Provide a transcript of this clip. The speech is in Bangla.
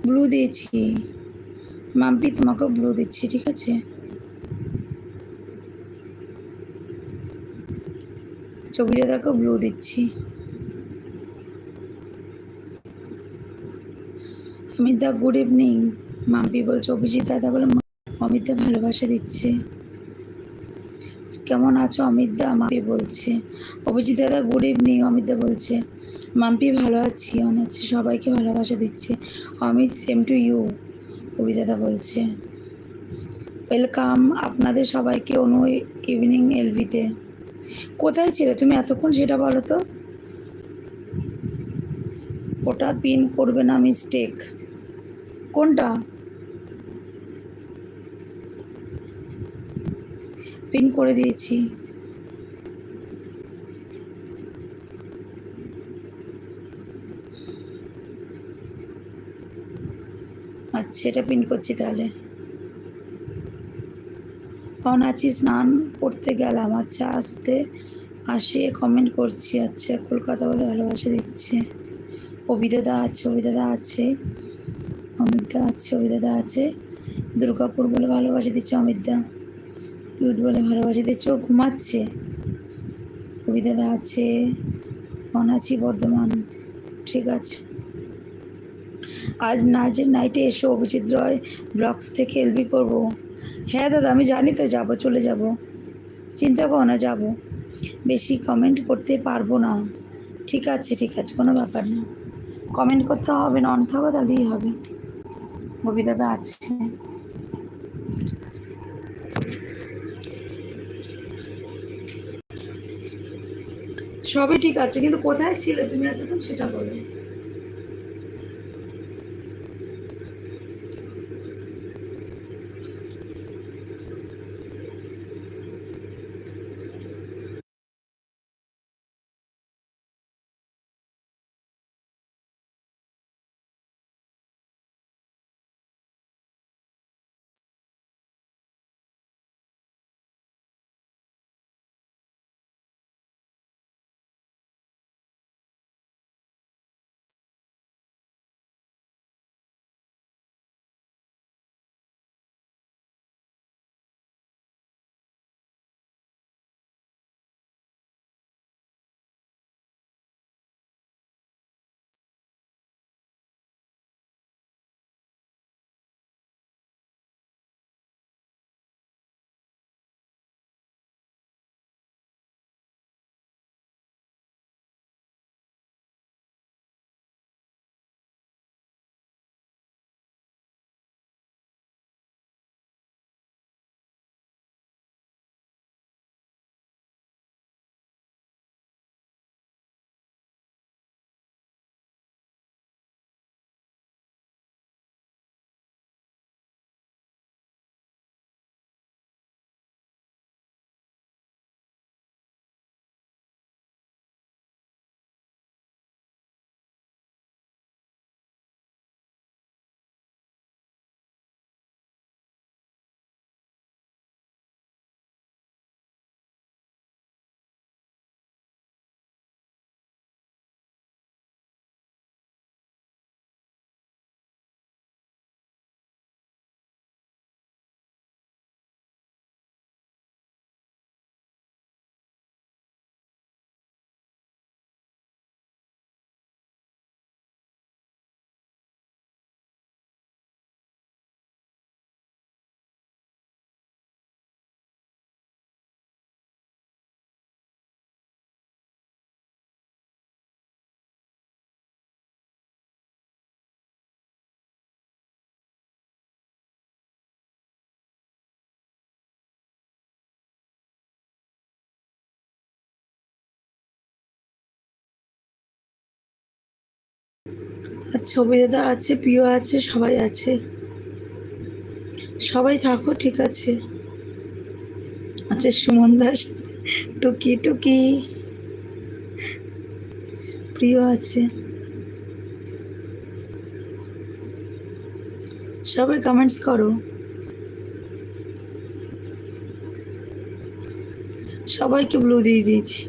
ব্লু দিয়েছি। মাম্পি তোমাকেও ব্লু দিচ্ছি, ঠিক আছে? ছবি দাদাকেও ব্লু দিচ্ছি। অমিত দা গুড ইভিনিং। মাম্পি বলছে, অভিজিৎ দাদা বলে অমিত দা ভালোবাসা দিচ্ছে। কেমন আছো অমিত দা? মাম্পি বলছে। অভিজিৎ দাদা গুড ইভিনিং। অমিত দা বলছে মাম্পি ভালো আছি, আছে, সবাইকে ভালোবাসা দিচ্ছে। Amit same to you. Abhi দাদা বলছে ওয়েলকাম আপনাদের সবাইকে অনু ইভিনিং এলভিতে। কোথায় ছিলে তুমি এতক্ষণ সেটা বলো তো। ওটা পিন করবে না, মিস্টেক। কোনটা? পিন করে দিয়েছি। আচ্ছা, এটা পিন করছি তাহলে। আছি, স্নান করতে গেলাম। আচ্ছা, আসে কমেন্ট করছি। আচ্ছা, কলকাতা বলে ভালোবাসা দিচ্ছে। অভিদাদা আছে, অভিদাদা আছে, অমিতদা আছে, অভিদাদা আছে। দুর্গাপুর বলে ভালোবাসা দিচ্ছে অমিতদা। কিউট বলে ভালোবাসা দিচ্ছে, ও ঘুমাচ্ছে। অভিদাদা আছে, অনাচি বর্ধমান, ঠিক আছে। আজ নাইটে এসো, অভিজিৎ রয় ব্লগস থেকে এলবি করবো। হ্যাঁ দাদা, আমি জানি তো, যাবো, চলে যাব, চিন্তা করো না, যাবো। বেশি কমেন্ট করতে পারবো না। ঠিক আছে, ঠিক আছে, কোনো ব্যাপার না। কমেন্ট করতে হবে না, অন থাকো তাহলেই হবে। অভি দাদা আছে। সবই ঠিক আছে, কিন্তু কোথায় ছিলে তুমি এতক্ষণ সেটা বলো। আচ্ছা, অভিদাদা আছে, প্রিয় আছে, সবাই আছে, সবাই থাকো, ঠিক আছে। আচ্ছা, সুমন দাস, টুকি টুকি, প্রিয় আছে, সবাই কমেন্টস করো। সবাইকে ব্লু দিয়ে দিয়েছি।